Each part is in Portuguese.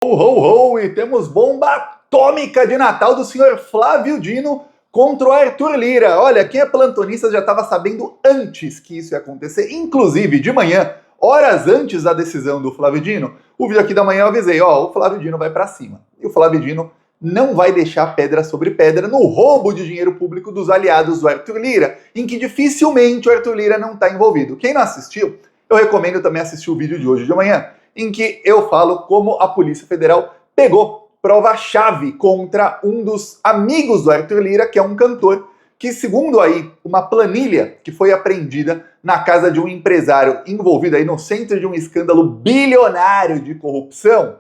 Ho, ho, ho, e temos bomba atômica de Natal do senhor Flávio Dino contra o Arthur Lira. Olha, quem é plantonista já estava sabendo antes que isso ia acontecer, inclusive de manhã, horas antes da decisão do Flávio Dino. O vídeo aqui da manhã eu avisei, ó, o Flávio Dino vai para cima. E o Flávio Dino não vai deixar pedra sobre pedra no roubo de dinheiro público dos aliados do Arthur Lira, em que dificilmente o Arthur Lira não está envolvido. Quem não assistiu, eu recomendo também assistir o vídeo de hoje de manhã, em que eu falo como a Polícia Federal pegou prova-chave contra um dos amigos do Arthur Lira, que é um cantor, que segundo aí uma planilha que foi apreendida na casa de um empresário envolvido aí no centro de um escândalo bilionário de corrupção,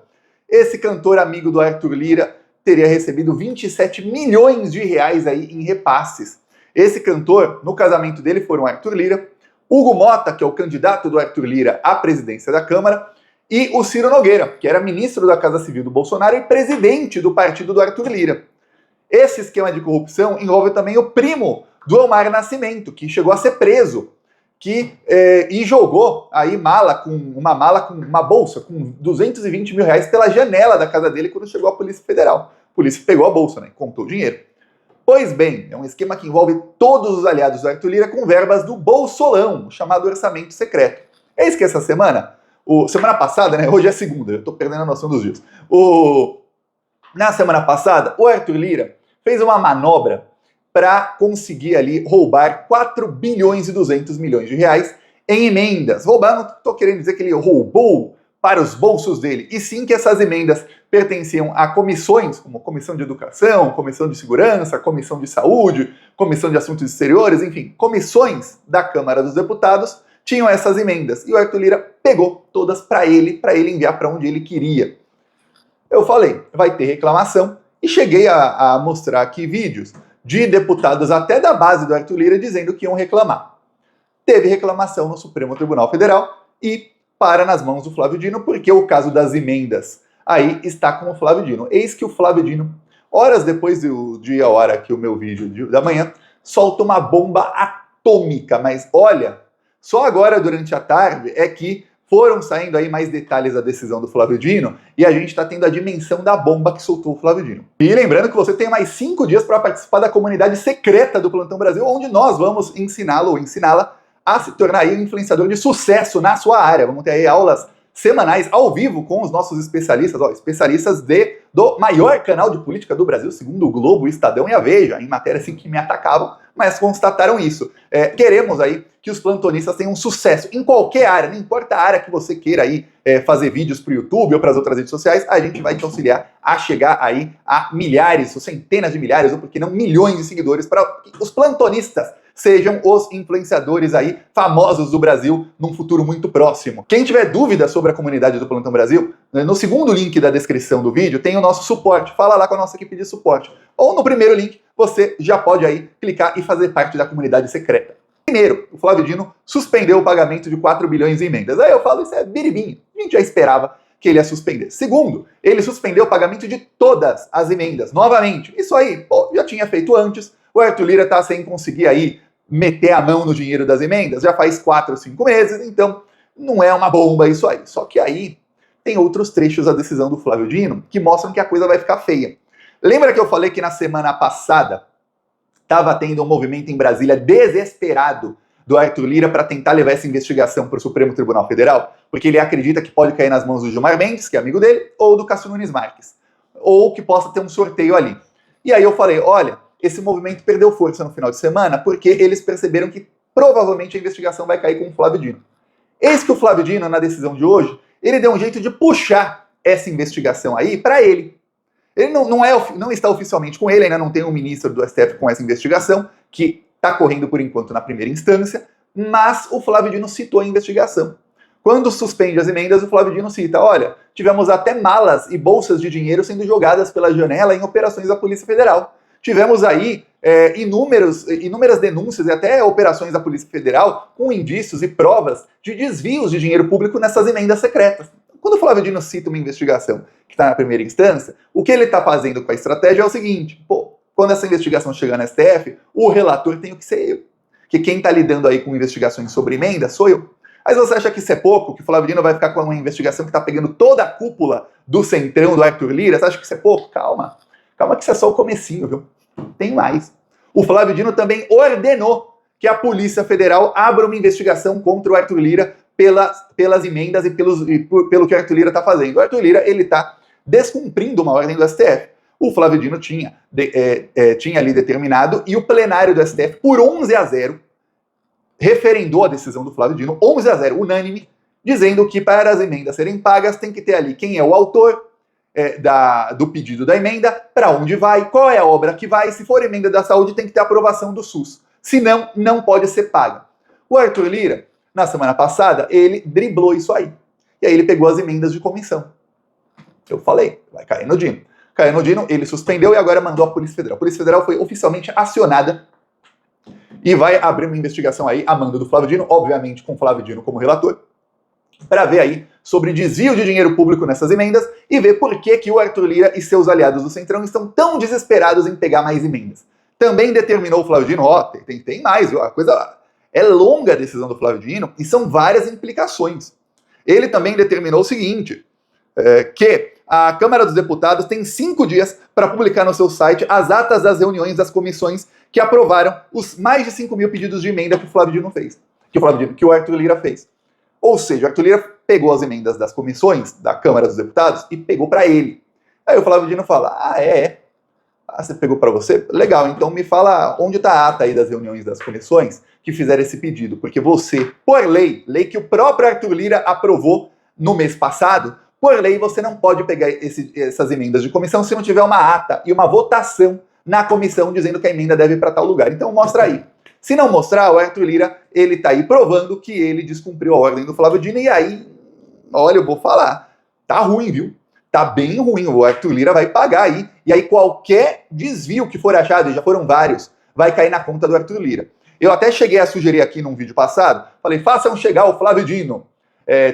esse cantor amigo do Arthur Lira teria recebido 27 milhões de reais aí em repasses. Esse cantor, no casamento dele foram Arthur Lira, Hugo Mota, que é o candidato do Arthur Lira à presidência da Câmara, e o Ciro Nogueira, que era ministro da Casa Civil do Bolsonaro e presidente do partido do Arthur Lira. Esse esquema de corrupção envolve também o primo do Elmar Nascimento, que chegou a ser preso, e jogou aí uma bolsa com 220 mil reais pela janela da casa dele quando chegou a Polícia Federal. A polícia pegou a bolsa, né? Contou o dinheiro. Pois bem, é um esquema que envolve todos os aliados do Arthur Lira com verbas do Bolsolão, o chamado orçamento secreto. Eis que essa semana passada, né? Hoje é segunda, eu tô perdendo a noção dos dias. Na semana passada, o Arthur Lira fez uma manobra para conseguir ali roubar 4 bilhões e 200 milhões de reais em emendas. Roubar, não tô querendo dizer que ele roubou para os bolsos dele, e sim que essas emendas pertenciam a comissões, como Comissão de Educação, Comissão de Segurança, Comissão de Saúde, Comissão de Assuntos Exteriores, enfim, comissões da Câmara dos Deputados tinham essas emendas, e o Arthur Lira pegou todas para ele enviar para onde ele queria. Eu falei, vai ter reclamação, e cheguei a mostrar aqui vídeos de deputados até da base do Arthur Lira dizendo que iam reclamar. Teve reclamação no Supremo Tribunal Federal e para nas mãos do Flávio Dino, porque o caso das emendas aí está com o Flávio Dino. Eis que o Flávio Dino, horas depois do dia, hora que o meu vídeo da manhã, solta uma bomba atômica, mas olha, só agora durante a tarde é que foram saindo aí mais detalhes da decisão do Flávio Dino e a gente está tendo a dimensão da bomba que soltou o Flávio Dino. E lembrando que você tem mais 5 dias para participar da comunidade secreta do Plantão Brasil, onde nós vamos ensiná-lo ou ensiná-la a se tornar aí um influenciador de sucesso na sua área. Vamos ter aí aulas semanais ao vivo com os nossos especialistas, especialistas do maior canal de política do Brasil, segundo o Globo, o Estadão e a Veja, em matérias assim que me atacavam, mas constataram isso. Queremos aí que os plantonistas tenham sucesso em qualquer área, não importa a área que você queira aí fazer vídeos para o YouTube ou para as outras redes sociais, a gente vai te auxiliar a chegar aí a milhares, ou centenas de milhares, ou porque não milhões de seguidores, para que os plantonistas sejam os influenciadores aí famosos do Brasil num futuro muito próximo. Quem tiver dúvida sobre a comunidade do Plantão Brasil, no segundo link da descrição do vídeo tem o nosso suporte, fala lá com a nossa equipe de suporte. Ou no primeiro link, você já pode aí clicar e fazer parte da comunidade secreta. Primeiro, o Flávio Dino suspendeu o pagamento de 4 bilhões em emendas. Aí eu falo, isso é biribinho, a gente já esperava que ele ia suspender. Segundo, ele suspendeu o pagamento de todas as emendas, novamente. Isso aí, já tinha feito antes, o Arthur Lira tá sem conseguir aí meter a mão no dinheiro das emendas, já faz 4 ou 5 meses, então não é uma bomba isso aí. Só que aí tem outros trechos da decisão do Flávio Dino que mostram que a coisa vai ficar feia. Lembra que eu falei que na semana passada estava tendo um movimento em Brasília desesperado do Arthur Lira para tentar levar essa investigação para o Supremo Tribunal Federal? Porque ele acredita que pode cair nas mãos do Gilmar Mendes, que é amigo dele, ou do Cássio Nunes Marques, ou que possa ter um sorteio ali. E aí eu falei, olha, esse movimento perdeu força no final de semana porque eles perceberam que provavelmente a investigação vai cair com o Flávio Dino. Eis que o Flávio Dino, na decisão de hoje, ele deu um jeito de puxar essa investigação aí para ele. Ele não está oficialmente com ele, ainda não tem um ministro do STF com essa investigação, que está correndo por enquanto na primeira instância, mas o Flávio Dino citou a investigação. Quando suspende as emendas, o Flávio Dino cita, olha, tivemos até malas e bolsas de dinheiro sendo jogadas pela janela em operações da Polícia Federal. Tivemos aí inúmeras denúncias e até operações da Polícia Federal com indícios e provas de desvios de dinheiro público nessas emendas secretas. Quando o Flávio Dino cita uma investigação que está na primeira instância, o que ele está fazendo com a estratégia é o seguinte, quando essa investigação chegar na STF, o relator tem que ser eu. Porque quem está lidando aí com investigações sobre emenda sou eu. Mas você acha que isso é pouco? Que o Flávio Dino vai ficar com uma investigação que está pegando toda a cúpula do centrão do Arthur Lira? Você acha que isso é pouco? Calma. Calma que isso é só o comecinho, viu? Tem mais. O Flávio Dino também ordenou que a Polícia Federal abra uma investigação contra o Arthur Lira pelas emendas e pelo que o Arthur Lira está fazendo. O Arthur Lira, ele está descumprindo uma ordem do STF. O Flávio Dino tinha ali determinado, e o plenário do STF, por 11-0, referendou a decisão do Flávio Dino, 11-0, unânime, dizendo que para as emendas serem pagas tem que ter ali quem é o autor do pedido da emenda, para onde vai, qual é a obra que vai, se for emenda da saúde tem que ter aprovação do SUS, senão não pode ser paga. O Arthur Lira, na semana passada, ele driblou isso aí, e aí ele pegou as emendas de comissão. Eu falei, vai cair no Dino. Caiu no Dino, ele suspendeu e agora mandou a Polícia Federal. A Polícia Federal foi oficialmente acionada e vai abrir uma investigação aí a mando do Flávio Dino, obviamente com o Flávio Dino como relator, para ver aí sobre desvio de dinheiro público nessas emendas e ver por que o Arthur Lira e seus aliados do Centrão estão tão desesperados em pegar mais emendas. Também determinou o Flávio Dino, tem mais, viu? A coisa é longa a decisão do Flávio Dino e são várias implicações. Ele também determinou o seguinte, que a Câmara dos Deputados tem 5 dias para publicar no seu site as atas das reuniões das comissões que aprovaram os mais de 5 mil pedidos de emenda que o Flávio Dino fez, que o Arthur Lira fez. Ou seja, o Arthur Lira pegou as emendas das comissões da Câmara dos Deputados e pegou para ele. Aí o Flávio Dino fala, você pegou para você? Legal, então me fala onde está a ata aí das reuniões das comissões que fizeram esse pedido, porque você, por lei que o próprio Arthur Lira aprovou no mês passado, por lei, você não pode pegar essas emendas de comissão se não tiver uma ata e uma votação na comissão dizendo que a emenda deve ir para tal lugar. Então mostra aí. Se não mostrar, o Arthur Lira, ele tá aí provando que ele descumpriu a ordem do Flávio Dino, e aí, olha, eu vou falar, tá ruim, viu? Tá bem ruim, o Arthur Lira vai pagar aí, e aí qualquer desvio que for achado, e já foram vários, vai cair na conta do Arthur Lira. Eu até cheguei a sugerir aqui num vídeo passado, falei, façam chegar o Flávio Dino.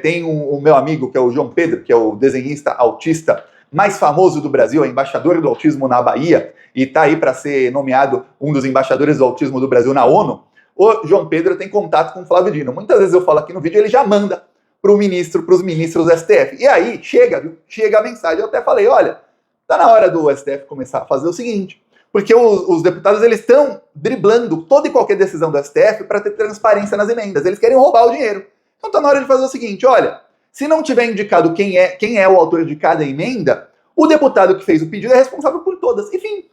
Tem o meu amigo, que é o João Pedro, que é o desenhista autista mais famoso do Brasil, é embaixador do autismo na Bahia, e está aí para ser nomeado um dos embaixadores do autismo do Brasil na ONU. O João Pedro tem contato com o Flávio Dino. Muitas vezes eu falo aqui no vídeo, ele já manda para os ministros do STF. E aí chega a mensagem. Eu até falei, olha, tá na hora do STF começar a fazer o seguinte, porque os deputados eles estão driblando toda e qualquer decisão do STF para ter transparência nas emendas. Eles querem roubar o dinheiro. Então tá na hora de fazer o seguinte, olha, se não tiver indicado quem é o autor de cada emenda, o deputado que fez o pedido é responsável por todas. Enfim.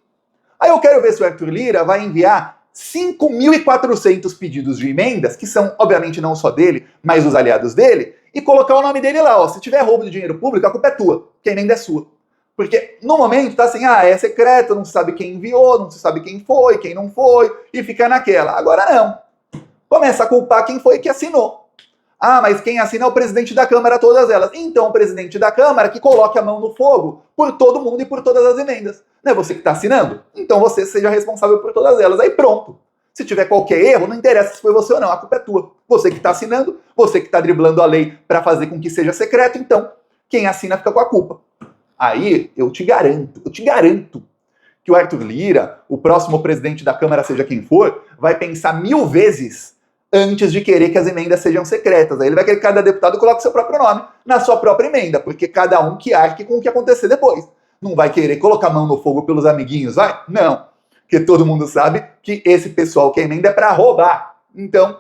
Aí eu quero ver se o Arthur Lira vai enviar 5.400 pedidos de emendas, que são, obviamente, não só dele, mas dos aliados dele, e colocar o nome dele lá, ó. Se tiver roubo de dinheiro público, a culpa é tua, que a emenda é sua. Porque no momento tá assim, é secreto, não se sabe quem enviou, não se sabe quem foi, quem não foi, e fica naquela. Agora não. Começa a culpar quem foi que assinou. Mas quem assina é o presidente da Câmara, todas elas. Então, o presidente da Câmara que coloque a mão no fogo por todo mundo e por todas as emendas. Não é você que está assinando? Então você seja responsável por todas elas. Aí pronto. Se tiver qualquer erro, não interessa se foi você ou não, a culpa é tua. Você que está assinando, você que está driblando a lei para fazer com que seja secreto, então quem assina fica com a culpa. Aí eu te garanto que o Arthur Lira, o próximo presidente da Câmara, seja quem for, vai pensar 1000 vezes antes de querer que as emendas sejam secretas. Aí ele vai querer que cada deputado coloque seu próprio nome na sua própria emenda, porque cada um que arque com o que acontecer depois. Não vai querer colocar a mão no fogo pelos amiguinhos, vai? Não. Porque todo mundo sabe que esse pessoal que emenda é para roubar. Então,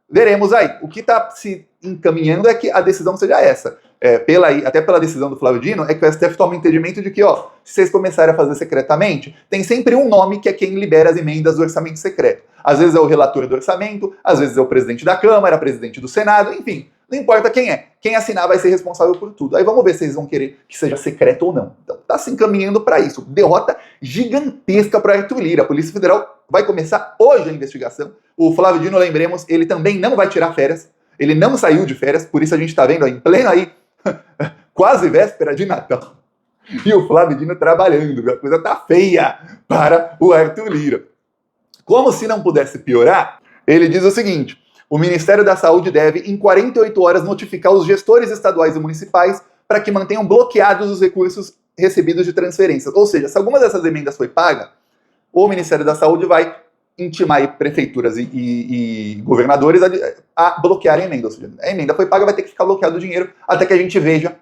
veremos aí. O que está se encaminhando é que a decisão seja essa. Até pela decisão do Flávio Dino, é que o STF toma o entendimento de que, se vocês começarem a fazer secretamente, tem sempre um nome que é quem libera as emendas do orçamento secreto. Às vezes é o relator do orçamento, às vezes é o presidente da Câmara, presidente do Senado, enfim, não importa quem é. Quem assinar vai ser responsável por tudo. Aí vamos ver se eles vão querer que seja secreto ou não. Então tá se encaminhando para isso. Derrota gigantesca para Arthur Lira. A Polícia Federal vai começar hoje a investigação. O Flávio Dino, lembremos, ele também não vai tirar férias. Ele não saiu de férias, por isso a gente tá vendo aí, em pleno aí, quase véspera de Natal. E o Flávio Dino trabalhando. A coisa tá feia para o Arthur Lira. Como se não pudesse piorar, ele diz o seguinte: o Ministério da Saúde deve, em 48 horas, notificar os gestores estaduais e municipais para que mantenham bloqueados os recursos recebidos de transferências. Ou seja, se alguma dessas emendas foi paga, o Ministério da Saúde vai intimar aí prefeituras e governadores a bloquearem a emenda. Ou seja, a emenda foi paga, vai ter que ficar bloqueado o dinheiro até que a gente veja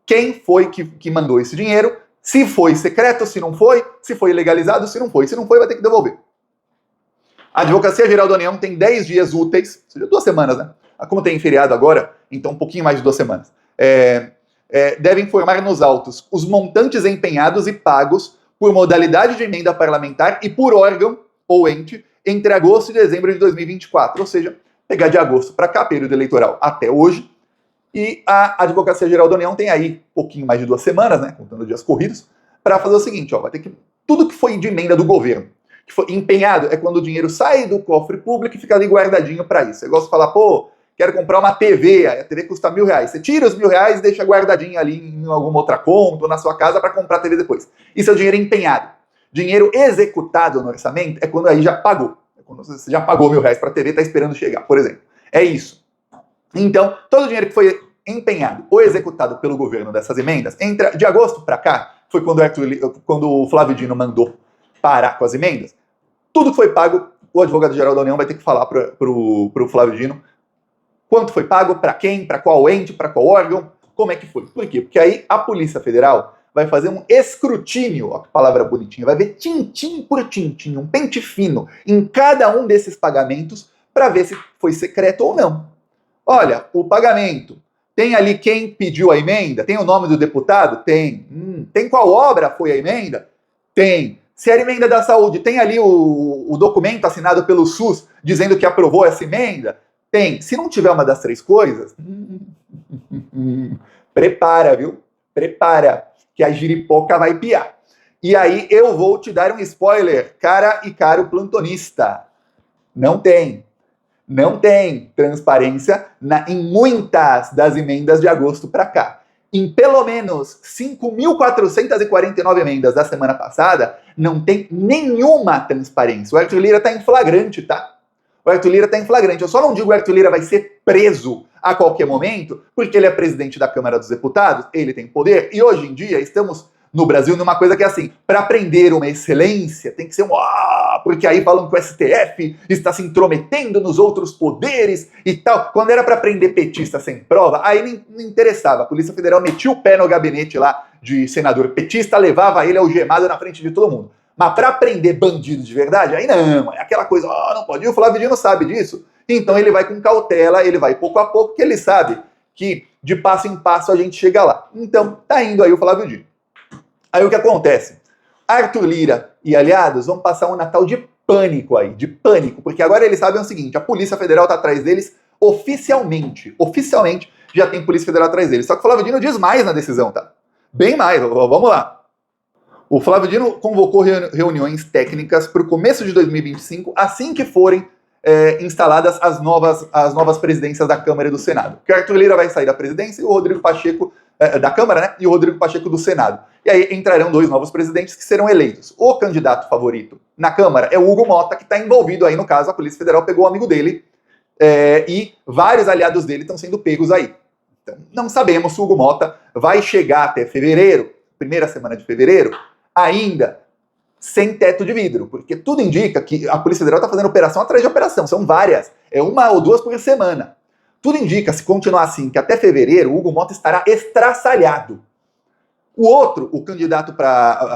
quem foi que mandou esse dinheiro, se foi secreto, se não foi, se foi legalizado, se não foi. Se não foi, vai ter que devolver. A Advocacia Geral da União tem 10 dias úteis, ou seja, 2 semanas, né? Como tem feriado agora, então um pouquinho mais de 2 semanas. Deve informar nos autos os montantes empenhados e pagos por modalidade de emenda parlamentar e por órgão ou ente entre agosto e dezembro de 2024. Ou seja, pegar de agosto para cá, período eleitoral, até hoje. E a Advocacia Geral da União tem aí pouquinho mais de 2 semanas, né, contando dias corridos, para fazer o seguinte, vai ter que tudo que foi de emenda do governo, que foi empenhado, é quando o dinheiro sai do cofre público e fica ali guardadinho para isso. Eu gosto de falar, quero comprar uma TV, a TV custa R$1.000. Você tira os R$1.000 e deixa guardadinho ali em alguma outra conta ou na sua casa para comprar a TV depois. Isso é o dinheiro empenhado. Dinheiro executado no orçamento é quando aí já pagou. É quando você já pagou R$1.000 para a TV e está esperando chegar, por exemplo. É isso. Então, todo o dinheiro que foi empenhado ou executado pelo governo dessas emendas, de agosto para cá, foi quando o Flávio Dino mandou parar com as emendas, tudo que foi pago, o advogado-geral da União vai ter que falar para o Flávio Dino quanto foi pago, para quem, para qual ente, para qual órgão, como é que foi. Por quê? Porque aí a Polícia Federal vai fazer um escrutínio, ó, que palavra bonitinha, vai ver tintim por tintim, um pente fino em cada um desses pagamentos para ver se foi secreto ou não. Olha, o pagamento, tem ali quem pediu a emenda? Tem o nome do deputado? Tem. Tem qual obra foi a emenda? Tem. Se era emenda da saúde, tem ali o documento assinado pelo SUS dizendo que aprovou essa emenda? Tem. Se não tiver uma das 3 coisas, prepara, viu? Prepara, que a giripoca vai piar. E aí eu vou te dar um spoiler, cara e caro plantonista. Não tem. Não tem transparência em muitas das emendas de agosto para cá. Em pelo menos 5.449 emendas da semana passada, não tem nenhuma transparência. O Arthur Lira está em flagrante, tá? O Arthur Lira está em flagrante. Eu só não digo que o Arthur Lira vai ser preso a qualquer momento, porque ele é presidente da Câmara dos Deputados, ele tem poder, e hoje em dia estamos no Brasil numa coisa que é assim, para aprender uma excelência tem que ser porque aí falam que o STF está se intrometendo nos outros poderes e tal. Quando era para prender petista sem prova, aí não interessava. A Polícia Federal metia o pé no gabinete lá de senador petista, levava ele algemado na frente de todo mundo. Mas para prender bandido de verdade, aí não, é aquela coisa, não pode ir, o Flávio Dino sabe disso. Então ele vai com cautela, ele vai pouco a pouco, porque ele sabe que de passo em passo a gente chega lá. Então tá indo aí o Flávio Dino. Aí o que acontece? Arthur Lira e aliados vão passar um Natal de pânico aí, de pânico, porque agora eles sabem o seguinte, a Polícia Federal tá atrás deles oficialmente já tem Polícia Federal atrás deles. Só que o Flávio Dino diz mais na decisão, tá? Bem mais, vamos lá. O Flávio Dino convocou reuniões técnicas para o começo de 2025, assim que forem instaladas as novas presidências da Câmara e do Senado. Porque o Arthur Lira vai sair da presidência e o Rodrigo Pacheco da Câmara, né? E o Rodrigo Pacheco do Senado. E aí entrarão 2 novos presidentes que serão eleitos. O candidato favorito na Câmara é o Hugo Mota, que está envolvido aí no caso. A Polícia Federal pegou o amigo dele e vários aliados dele estão sendo pegos aí. Então, não sabemos se o Hugo Mota vai chegar até fevereiro, primeira semana de fevereiro, ainda sem teto de vidro, porque tudo indica que a Polícia Federal está fazendo operação atrás de operação, são várias, 1 ou 2 por semana. Tudo indica, se continuar assim, que até fevereiro o Hugo Mota estará estraçalhado. O outro, o candidato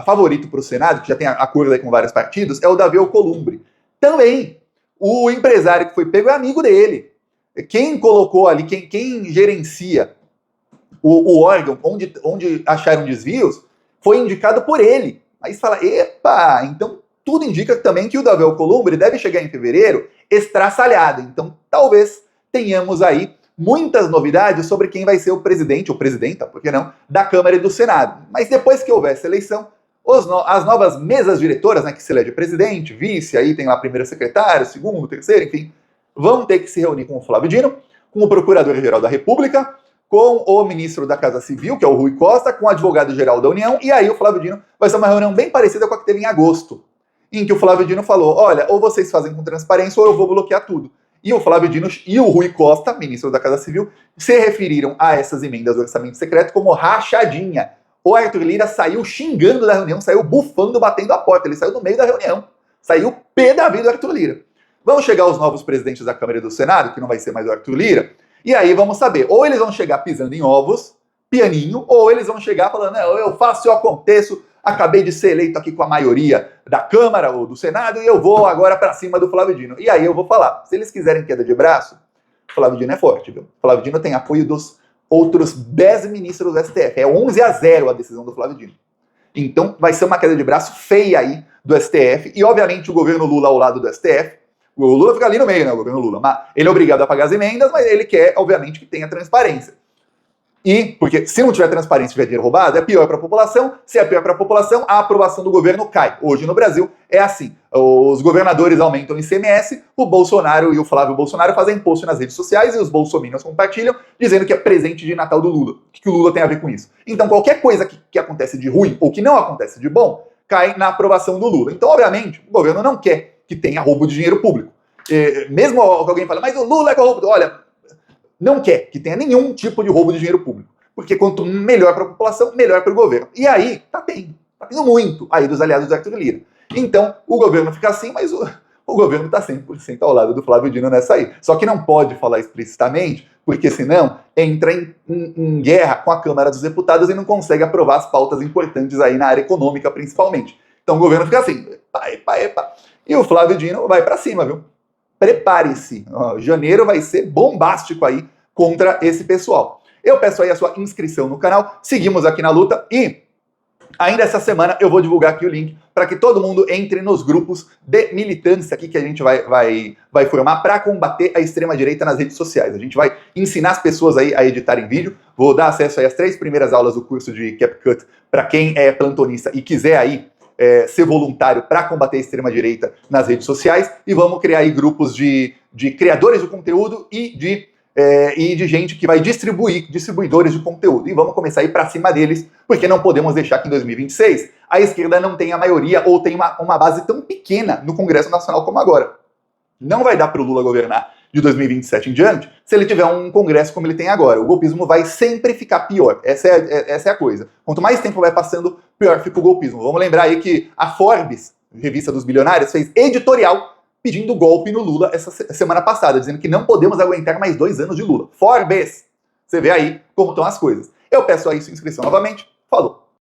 favorito para o Senado, que já tem acordo aí com vários partidos, é o Davi Alcolumbre. Também, o empresário que foi pego é amigo dele. Quem colocou ali, quem gerencia o órgão onde acharam desvios, foi indicado por ele. Aí você fala, epa, então tudo indica também que o Davi Alcolumbre deve chegar em fevereiro estraçalhado. Então talvez tenhamos aí muitas novidades sobre quem vai ser o presidente, ou presidenta, por que não, da Câmara e do Senado. Mas depois que houver essa eleição, as novas mesas diretoras, né, que se elege presidente, vice, aí tem lá primeiro secretário, segundo, terceiro, enfim, vão ter que se reunir com o Flávio Dino, com o Procurador-Geral da República, com o ministro da Casa Civil, que é o Rui Costa, com o advogado-geral da União, e aí o Flávio Dino vai ser uma reunião bem parecida com a que teve em agosto, em que o Flávio Dino falou, olha, ou vocês fazem com transparência ou eu vou bloquear tudo. E o Flávio Dino e o Rui Costa, ministro da Casa Civil, se referiram a essas emendas do orçamento secreto como rachadinha. O Arthur Lira saiu xingando da reunião, saiu bufando, batendo a porta, ele saiu no meio da reunião. Saiu pé da vida do Arthur Lira. Vão chegar os novos presidentes da Câmara e do Senado, que não vai ser mais o Arthur Lira, e aí vamos saber, ou eles vão chegar pisando em ovos, pianinho, ou eles vão chegar falando, eu faço, eu aconteço, acabei de ser eleito aqui com a maioria da Câmara ou do Senado, e eu vou agora pra cima do Flávio Dino. E aí eu vou falar, se eles quiserem queda de braço, o Flávio Dino é forte, viu? O Flávio Dino tem apoio dos outros 10 ministros do STF, é 11-0 a decisão do Flávio Dino. Então vai ser uma queda de braço feia aí do STF, e obviamente o governo Lula ao lado do STF, o Lula fica ali no meio, né, o governo Lula, mas ele é obrigado a pagar as emendas, mas ele quer, obviamente, que tenha transparência. E, porque se não tiver transparência e tiver dinheiro roubado, é pior para a população. Se é pior para a população, a aprovação do governo cai. Hoje no Brasil é assim. Os governadores aumentam o ICMS, o Bolsonaro e o Flávio Bolsonaro fazem post nas redes sociais e os bolsominions compartilham, dizendo que é presente de Natal do Lula. O que o Lula tem a ver com isso? Então qualquer coisa que acontece de ruim ou que não acontece de bom, cai na aprovação do Lula. Então, obviamente, o governo não quer que tenha roubo de dinheiro público. Mesmo que alguém fale, mas o Lula é corrupto. Olha, não quer que tenha nenhum tipo de roubo de dinheiro público. Porque quanto melhor para a população, melhor para o governo. E aí, tá tendo muito aí dos aliados do Arthur Lira. Então, o governo fica assim, mas o governo está 100% ao lado do Flávio Dino nessa aí. Só que não pode falar explicitamente, porque senão entra em guerra com a Câmara dos Deputados e não consegue aprovar as pautas importantes aí na área econômica, principalmente. Então o governo fica assim, epa. E o Flávio Dino vai para cima, viu? Prepare-se, janeiro vai ser bombástico aí contra esse pessoal. Eu peço aí a sua inscrição no canal, seguimos aqui na luta e ainda essa semana eu vou divulgar aqui o link para que todo mundo entre nos grupos de militância aqui que a gente vai formar para combater a extrema-direita nas redes sociais. A gente vai ensinar as pessoas aí a editarem vídeo, vou dar acesso aí às 3 primeiras aulas do curso de CapCut para quem é plantonista e quiser aí ser voluntário para combater a extrema-direita nas redes sociais, e vamos criar aí grupos de criadores de conteúdo e de gente que vai distribuidores de conteúdo. E vamos começar a ir para cima deles, porque não podemos deixar que em 2026 a esquerda não tenha maioria ou tenha uma base tão pequena no Congresso Nacional como agora. Não vai dar para o Lula governar de 2027 em diante se ele tiver um Congresso como ele tem agora. O golpismo vai sempre ficar pior. Essa é a coisa. Quanto mais tempo vai passando, pior fica o golpismo. Vamos lembrar aí que a Forbes, revista dos bilionários, fez editorial pedindo golpe no Lula essa semana passada, dizendo que não podemos aguentar mais 2 anos de Lula. Forbes! Você vê aí como estão as coisas. Eu peço aí sua inscrição novamente. Falou!